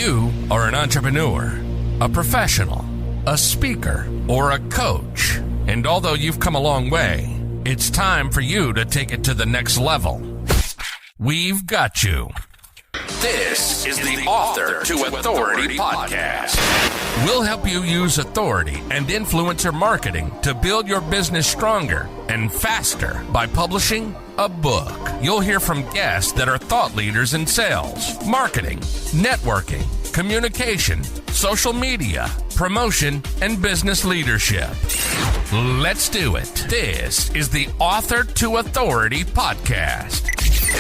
you are an entrepreneur, a professional, a speaker, or a coach, and although you've come a long way, it's time for you to take it to the next level. We've got you. This is the Author to Authority podcast. We'll help you use authority and influencer marketing to build your business stronger and faster by publishing a book. You'll hear from guests that are thought leaders in sales, marketing, networking, communication, social media, promotion, and business leadership. Let's do it. This is the Author to Authority podcast.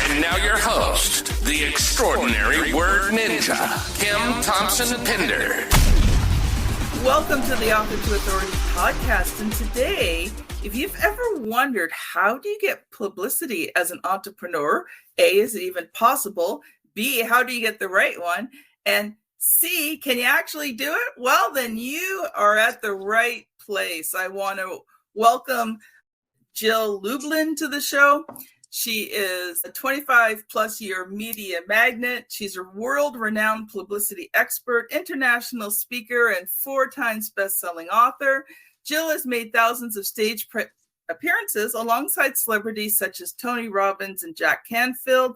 And now your host, the extraordinary word ninja, Kim Thompson-Pinder. Welcome to the Author to Authority podcast. And today, if you've ever wondered how do you get publicity as an entrepreneur, A, is it even possible? B, how do you get the right one? And C, can you actually do it? Well, then you are at the right place. I want to welcome Jill Lublin to the show. She is a 25 plus year media magnate. She's a world-renowned publicity expert, international speaker, and 4 times best-selling author. Jill has made thousands of stage appearances alongside celebrities such as Tony Robbins and Jack Canfield.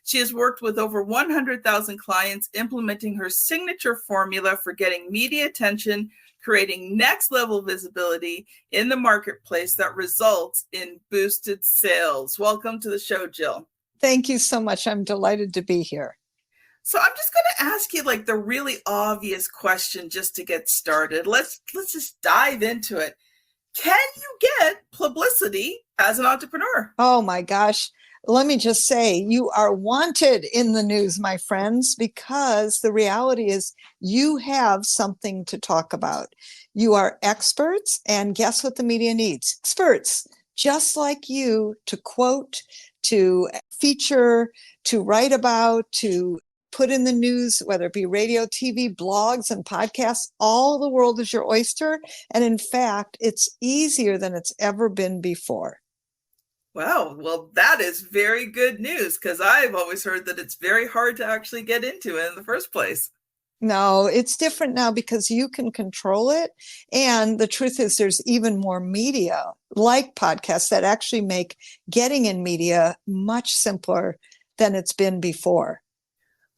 She has worked with over 100,000 clients, implementing her signature formula for getting media attention, creating next-level visibility in the marketplace that results in boosted sales. Welcome to the show, Jill. Thank you so much. I'm delighted to be here. So I'm just going to ask you like the really obvious question just to get started. Let's just dive into it. Can you get publicity as an entrepreneur? Oh my gosh. Let me just say, you are wanted in the news, my friends, because the reality is you have something to talk about. You are experts, and guess what the media needs? Experts, just like you, to quote, to feature, to write about, to put in the news, whether it be radio, TV, blogs, and podcasts. All the world is your oyster. And in fact, it's easier than it's ever been before. Wow. Well, that is very good news, because I've always heard that it's very hard to actually get into it in the first place. No, it's different now because you can control it. And the truth is there's even more media like podcasts that actually make getting in media much simpler than it's been before.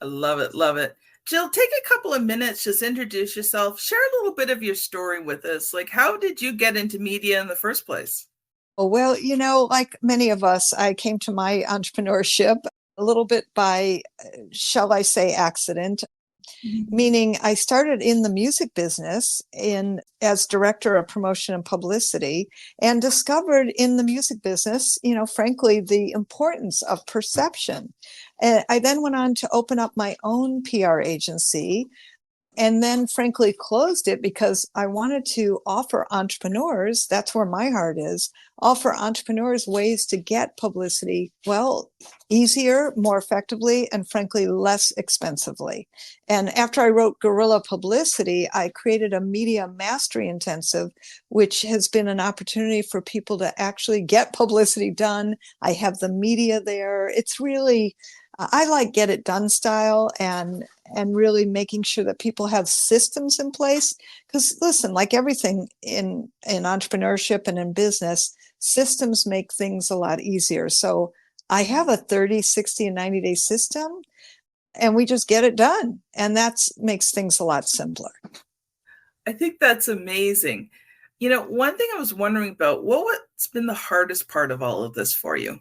I love it. Love it. Jill, take a couple of minutes, just introduce yourself, share a little bit of your story with us. Like, how did you get into media in the first place? Well, you know, like many of us, I came to my entrepreneurship a little bit by, shall I say, accident. Meaning I started in the music business as director of promotion and publicity, and discovered in the music business, you know, frankly, the importance of perception. And I then went on to open up my own PR agency, and then frankly closed it because I wanted to offer entrepreneurs, that's where my heart is, offer entrepreneurs ways to get publicity, well, easier, more effectively, and frankly, less expensively. And after I wrote Guerrilla Publicity, I created a media mastery intensive, which has been an opportunity for people to actually get publicity done. I have the media there. It's really, I like get it done style, and really making sure that people have systems in place. Because listen, like everything in entrepreneurship and in business, systems make things a lot easier. So I have a 30, 60, and 90-day system, and we just get it done. And that makes things a lot simpler. I think that's amazing. You know, one thing I was wondering about, what's been the hardest part of all of this for you?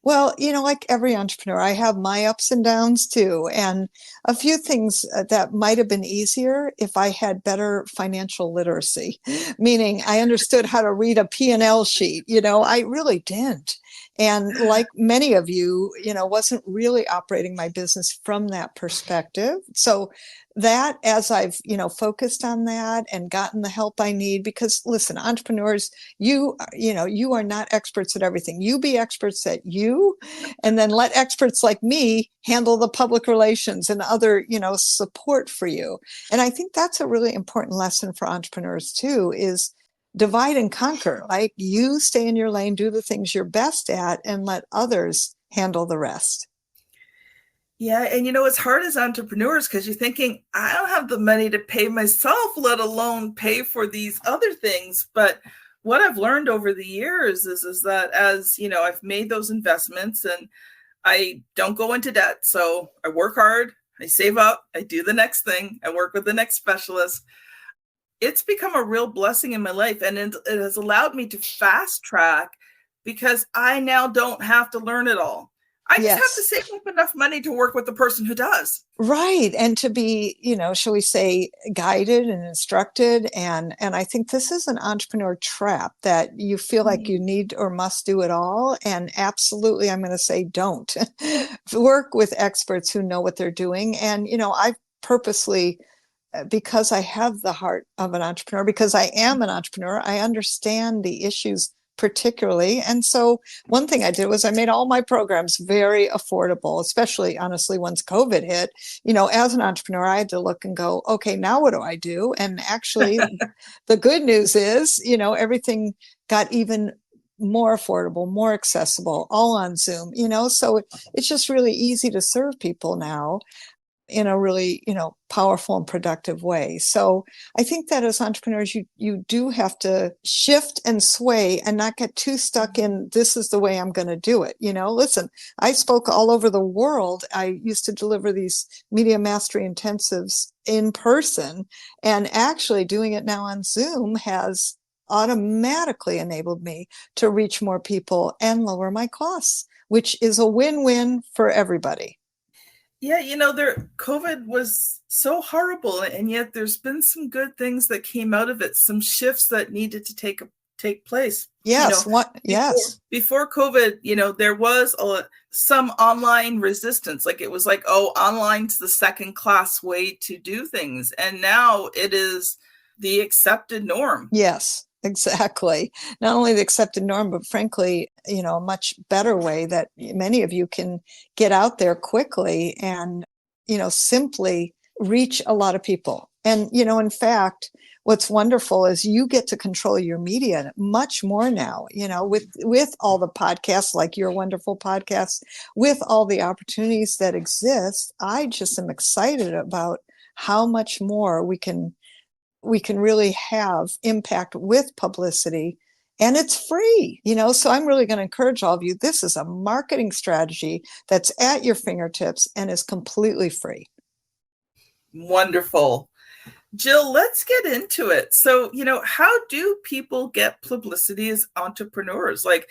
Well, you know, like every entrepreneur, I have my ups and downs too. And a few things that might have been easier if I had better financial literacy, meaning I understood how to read a P&L sheet. You know, I really didn't. And like many of you, you know, wasn't really operating my business from that perspective. So that, as I've, you know, focused on that and gotten the help I need, because listen, entrepreneurs, you are not experts at everything. You be experts at you, and then let experts like me handle the public relations and other, you know, support for you. And I think that's a really important lesson for entrepreneurs too, is divide and conquer. Like, you stay in your lane, do the things you're best at, and let others handle the rest. Yeah, and it's hard as entrepreneurs because you're thinking, I don't have the money to pay myself, let alone pay for these other things. But what I've learned over the years is that as I've made those investments and I don't go into debt. So I work hard, I save up, I do the next thing, I work with the next specialist. It's become a real blessing in my life. And it has allowed me to fast track because I now don't have to learn it all. I just have to Yes. save up enough money to work with the person who does. Right. And to be, shall we say, guided and instructed. And I think this is an entrepreneur trap that you feel like you need or must do it all. And absolutely, I'm going to say, don't. Work with experts who know what they're doing. And, I purposely, because I have the heart of an entrepreneur, because I am an entrepreneur, I understand the issues particularly. And so one thing I did was I made all my programs very affordable, especially honestly, once COVID hit. As an entrepreneur, I had to look and go, okay, now what do I do? And actually, the good news is, everything got even more affordable, more accessible, all on Zoom, so it's just really easy to serve people now in a really, powerful and productive way. So I think that as entrepreneurs, you do have to shift and sway and not get too stuck in, this is the way I'm going to do it. Listen, I spoke all over the world. I used to deliver these media mastery intensives in person, and actually doing it now on Zoom has automatically enabled me to reach more people and lower my costs, which is a win-win for everybody. Yeah, COVID was so horrible, and yet there's been some good things that came out of it, some shifts that needed to take place. Yes, before COVID, there was some online resistance. Like it was like, oh, online's the second class way to do things, and now it is the accepted norm. Yes. Exactly. Not only the accepted norm, but frankly, a much better way that many of you can get out there quickly and, simply reach a lot of people. And, in fact, what's wonderful is you get to control your media much more now, with all the podcasts, like your wonderful podcasts, with all the opportunities that exist. I just am excited about how much more we can really have impact with publicity, and it's free, so I'm really going to encourage all of you. This is a marketing strategy that's at your fingertips and is completely free. Wonderful. Jill, let's get into it. So, how do people get publicity as entrepreneurs? Like,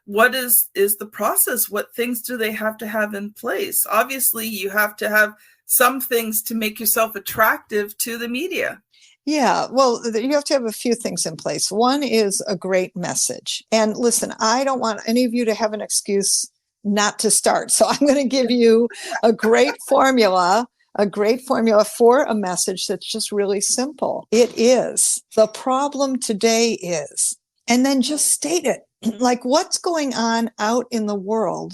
what is the process? What things do they have to have in place? Obviously, you have to have some things to make yourself attractive to the media. Yeah, well, you have to have a few things in place. One is a great message. And listen, I don't want any of you to have an excuse not to start. So I'm going to give you a great formula for a message that's just really simple. It is, the problem today is, and then just state it. Like, what's going on out in the world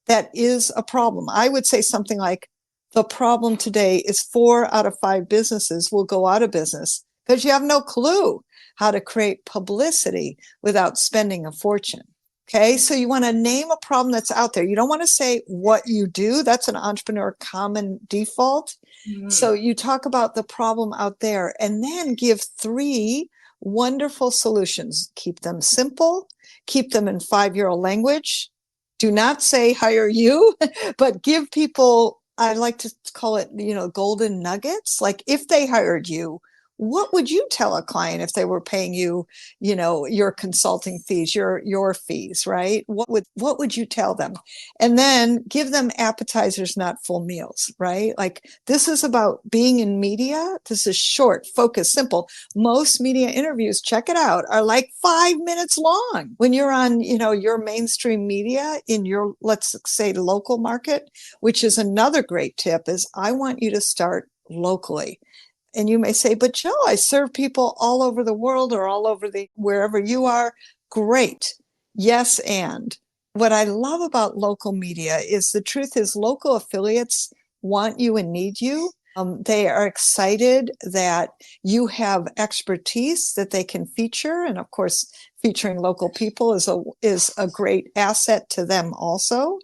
that is a problem? I would say something like, the problem today is 4 out of 5 businesses will go out of business because you have no clue how to create publicity without spending a fortune. Okay, so you want to name a problem that's out there. You don't want to say what you do. That's an entrepreneur common default. Mm-hmm. So you talk about the problem out there and then give 3 wonderful solutions. Keep them simple, keep them in 5-year-old language. Do not say hire you, but give people, I like to call it, golden nuggets. Like, if they hired you, what would you tell a client if they were paying you, your consulting fees, your fees, right? What would you tell them? And then give them appetizers, not full meals, right? Like, this is about being in media. This is short, focused, simple. Most media interviews, check it out, are like 5 minutes long. When you're on, your mainstream media in your, let's say, local market, which is another great tip, is I want you to start locally. And you may say, but Jill, I serve people all over the world or all over wherever you are. Great. Yes. And what I love about local media is the truth is local affiliates want you and need you. They are excited that you have expertise that they can feature. And of course, featuring local people is a great asset to them also.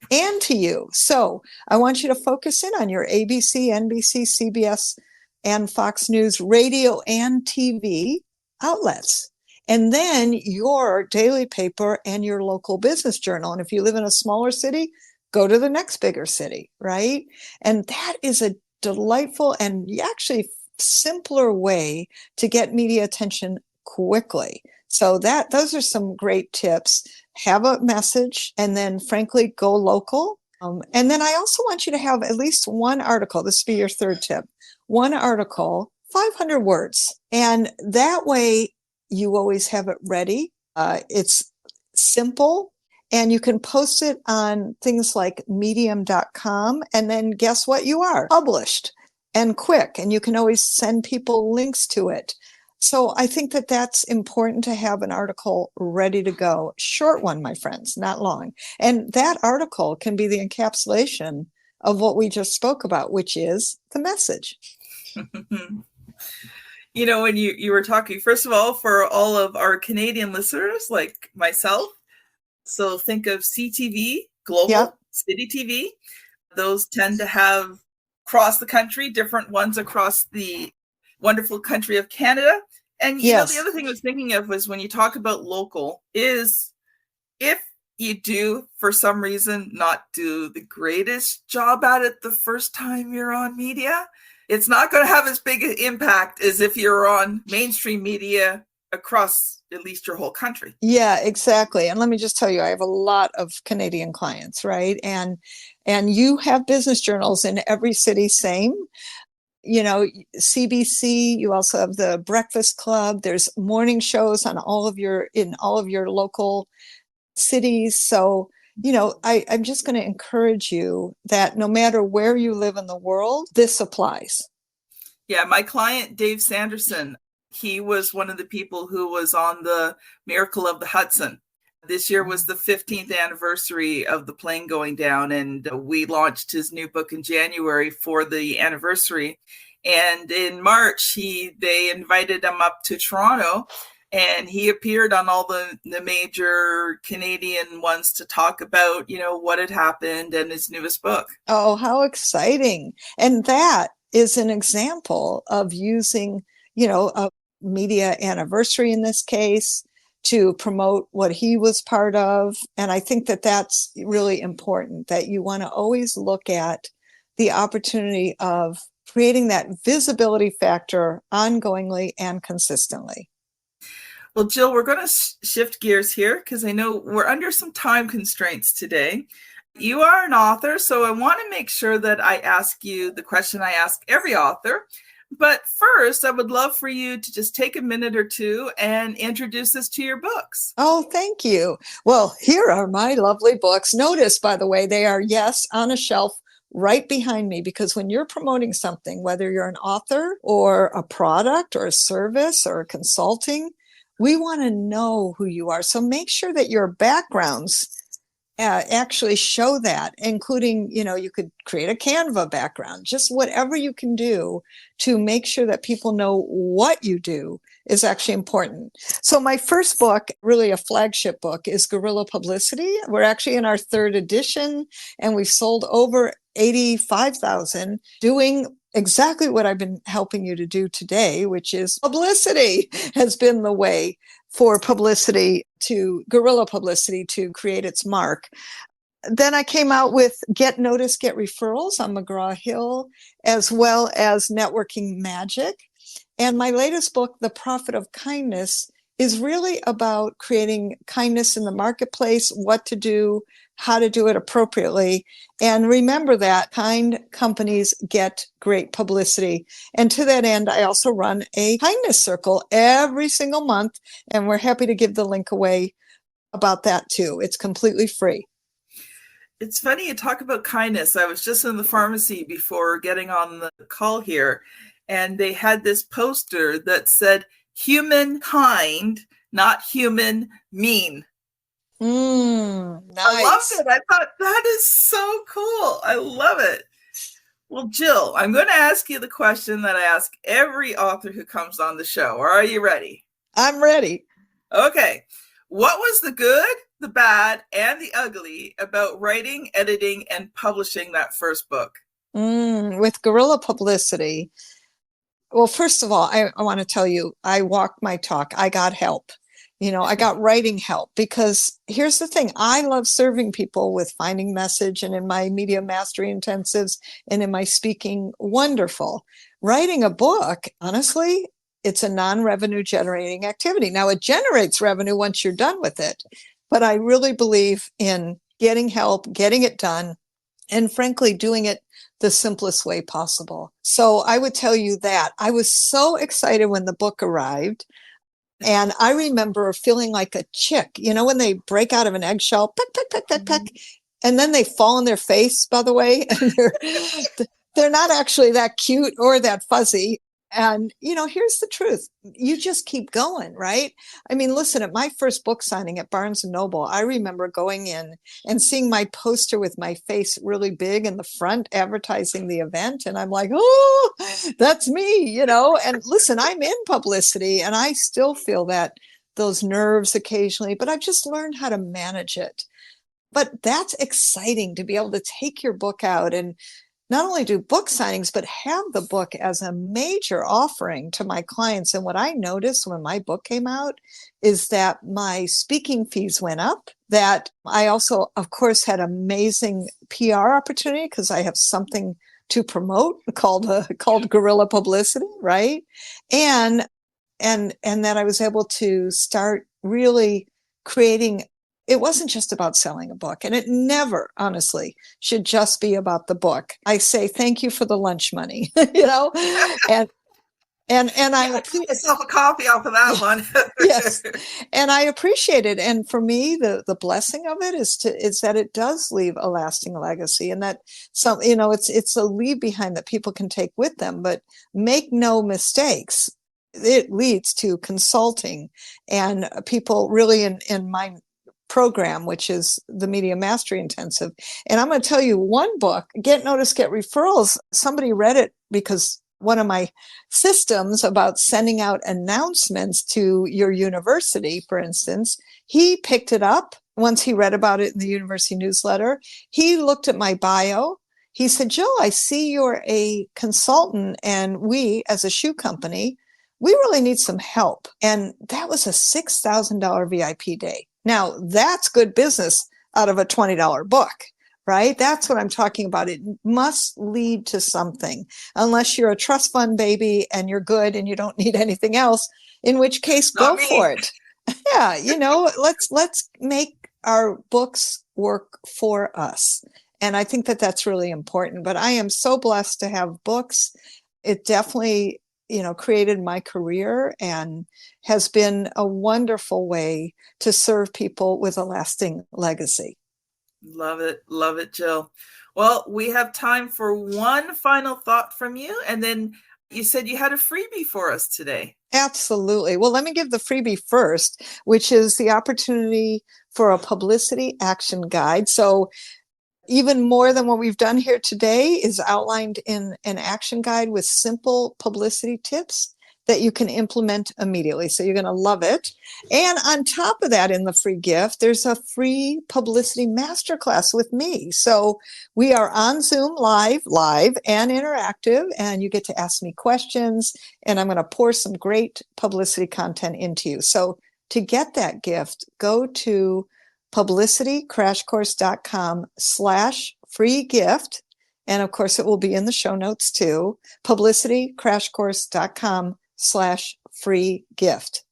and to you. So I want you to focus in on your ABC, NBC, CBS, and Fox News radio and TV outlets. And then your daily paper and your local business journal. And if you live in a smaller city, go to the next bigger city, right? And that is a delightful and actually simpler way to get media attention quickly. So those are some great tips. Have a message, and then frankly, go local. And then I also want you to have at least one article. This will be your third tip. One article, 500 words. And that way you always have it ready. It's simple, and you can post it on things like medium.com. And then guess what? You are published and quick, and you can always send people links to it. So I think that that's important, to have an article ready to go. Short one, my friends, not long. And that article can be the encapsulation of what we just spoke about, which is the message. You know, when you were talking, first of all, for all of our Canadian listeners like myself, so think of CTV, Global City TV. Those tend to have across the country, different ones across the wonderful country of Canada. And you know, the other thing I was thinking of was when you talk about local is if you do, for some reason, not do the greatest job at it the first time you're on media, it's not going to have as big an impact as if you're on mainstream media across at least your whole country. Yeah, exactly. And let me just tell you, I have a lot of Canadian clients, right? And you have business journals in every city, same. You know, CBC, you also have the Breakfast Club. There's morning shows on all of your local cities. So, you know, I'm just going to encourage you that no matter where you live in the world, this applies. Yeah, my client, Dave Sanderson, he was one of the people who was on the Miracle of the Hudson. This year was the 15th anniversary of the plane going down, and we launched his new book in January for the anniversary. And in March, they invited him up to Toronto, and he appeared on all the major Canadian ones to talk about, you know, what had happened and his newest book. Oh, how exciting. And that is an example of using, you know, a media anniversary in this case to promote what he was part of. And I think that that's really important, that you want to always look at the opportunity of creating that visibility factor ongoingly and consistently. Well, Jill, we're going to shift gears here because I know we're under some time constraints today. You are an author, so I want to make sure that I ask you the question I ask every author. But first, I would love for you to just take a minute or two and introduce us to your books. Oh, thank you. Well, here are my lovely books. Notice, by the way, they are, yes, on a shelf right behind me, because when you're promoting something, whether you're an author or a product or a service or consulting, we want to know who you are. So make sure that your backgrounds actually show that, including, you know, you could create a Canva background, just whatever you can do to make sure that people know what you do is actually important. So my first book, really a flagship book, is Guerrilla Publicity. We're actually in our third edition, and we've sold over 85,000 doing exactly what I've been helping you to do today, which is publicity has been the way for guerrilla publicity to create its mark. Then I came out with Get Noticed, Get Referrals on McGraw-Hill, as well as Networking Magic. And my latest book, The Profit of Kindness, is really about creating kindness in the marketplace, what to do, how to do it appropriately. And remember that kind companies get great publicity. And to that end, I also run a kindness circle every single month, and we're happy to give the link away about that too. It's completely free. It's funny you talk about kindness. I was just in the pharmacy before getting on the call here, and they had this poster that said, "Human kind, not human mean." Nice. I loved it. I thought that is so cool. I love it. Well, Jill, I'm going to ask you the question that I ask every author who comes on the show. Are you ready? I'm ready. Okay. What was the good, the bad, and the ugly about writing, editing, and publishing that first book? With guerrilla publicity. Well, first of all, I want to tell you, I walked my talk. I got help. I got writing help because here's the thing. I love serving people with finding message, and in my media mastery intensives and in my speaking, wonderful. Writing a book, honestly, it's a non-revenue generating activity. Now it generates revenue once you're done with it, but I really believe in getting help, getting it done, and frankly, doing it the simplest way possible. So I would tell you that I was so excited when the book arrived. And I remember feeling like a chick, when they break out of an eggshell, peck, peck, peck, peck, peck, and then they fall on their face, by the way, and they're not actually that cute or that fuzzy. And, here's the truth. You just keep going, right? I mean, listen, at my first book signing at Barnes & Noble, I remember going in and seeing my poster with my face really big in the front advertising the event. And I'm like, oh, that's me, And listen, I'm in publicity and I still feel those nerves occasionally, but I've just learned how to manage it. But that's exciting to be able to take your book out and not only do book signings, but have the book as a major offering to my clients. And what I noticed when my book came out is that my speaking fees went up, that I also, of course, had amazing PR opportunity because I have something to promote called guerrilla publicity, right? And that I was able to start really creating. It wasn't just about selling a book, and it never, honestly, should just be about the book. I say thank you for the lunch money, and I took myself a coffee off of that one. Yes, and I appreciate it. And for me, the blessing of it is that it does leave a lasting legacy, and that it's a leave behind that people can take with them. But make no mistakes, it leads to consulting, and people really in my program, which is the Media Mastery Intensive. And I'm going to tell you one book, Get Noticed, Get Referrals. Somebody read it because one of my systems about sending out announcements to your university, for instance, he picked it up once he read about it in the university newsletter. He looked at my bio. He said, Jill, I see you're a consultant and we, as a shoe company, we really need some help. And that was a $6,000 VIP day. Now, that's good business out of a $20 book, right? That's what I'm talking about. It must lead to something, unless you're a trust fund baby and you're good and you don't need anything else, in which case, go for it. Yeah, let's make our books work for us. And I think that that's really important. But I am so blessed to have books. It definitely created my career and has been a wonderful way to serve people with a lasting legacy. Love it. Love it, Jill. Well, we have time for one final thought from you. And then you said you had a freebie for us today. Absolutely. Well, let me give the freebie first, which is the opportunity for a publicity action guide. So even more than what we've done here today is outlined in an action guide with simple publicity tips that you can implement immediately. So you're going to love it. And on top of that, in the free gift, there's a free publicity masterclass with me. So we are on Zoom live and interactive, and you get to ask me questions, and I'm going to pour some great publicity content into you. So to get that gift, go to publicitycrashcourse.com/free gift. And of course, it will be in the show notes too. publicitycrashcourse.com/free gift.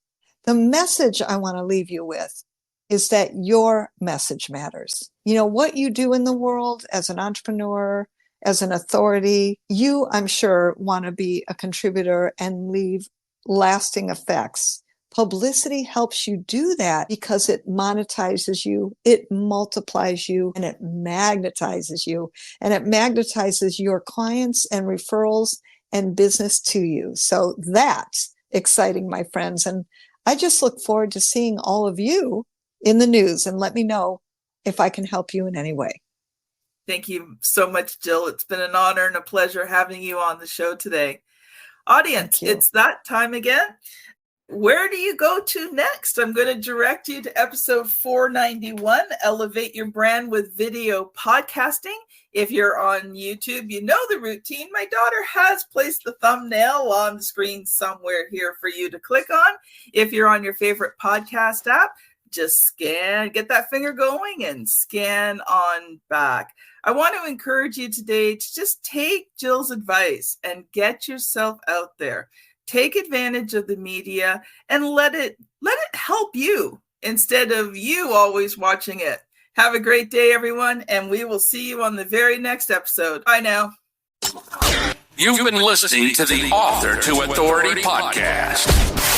The message I want to leave you with is that your message matters. What you do in the world as an entrepreneur, as an authority, you, I'm sure, want to be a contributor and leave lasting effects. Publicity helps you do that because it monetizes you, it multiplies you, and it magnetizes you. And it magnetizes your clients and referrals and business to you. So that's exciting, my friends. And I just look forward to seeing all of you in the news, and let me know if I can help you in any way. Thank you so much, Jill. It's been an honor and a pleasure having you on the show today. Audience, it's that time again. Where do you go to next? I'm going to direct you to episode 491, Elevate Your Brand with Video Podcasting. If you're on YouTube, you know the routine. My daughter has placed the thumbnail on the screen somewhere here for you to click on. If you're on your favorite podcast app, just scan, get that finger going and scan on back. I want to encourage you today to just take Jill's advice and get yourself out there. Take advantage of the media and let it help you instead of you always watching it. Have a great day, everyone, and we will see you on the very next episode. Bye now. You've been listening to the Author to Authority podcast.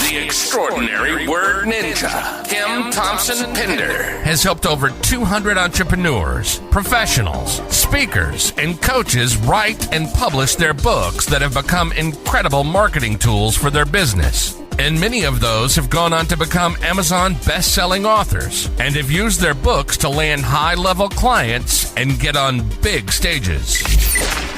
The extraordinary word ninja, Kim Thompson Pinder, has helped over 200 entrepreneurs, professionals, speakers, and coaches write and publish their books that have become incredible marketing tools for their business. And many of those have gone on to become Amazon best-selling authors and have used their books to land high-level clients and get on big stages.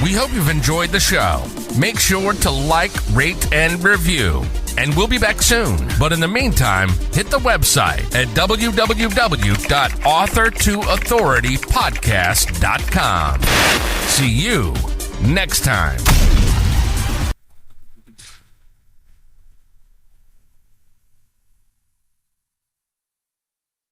We hope you've enjoyed the show. Make sure to like, rate, and review. And we'll be back soon. But in the meantime, hit the website at www.authortoauthoritypodcast.com. See you next time.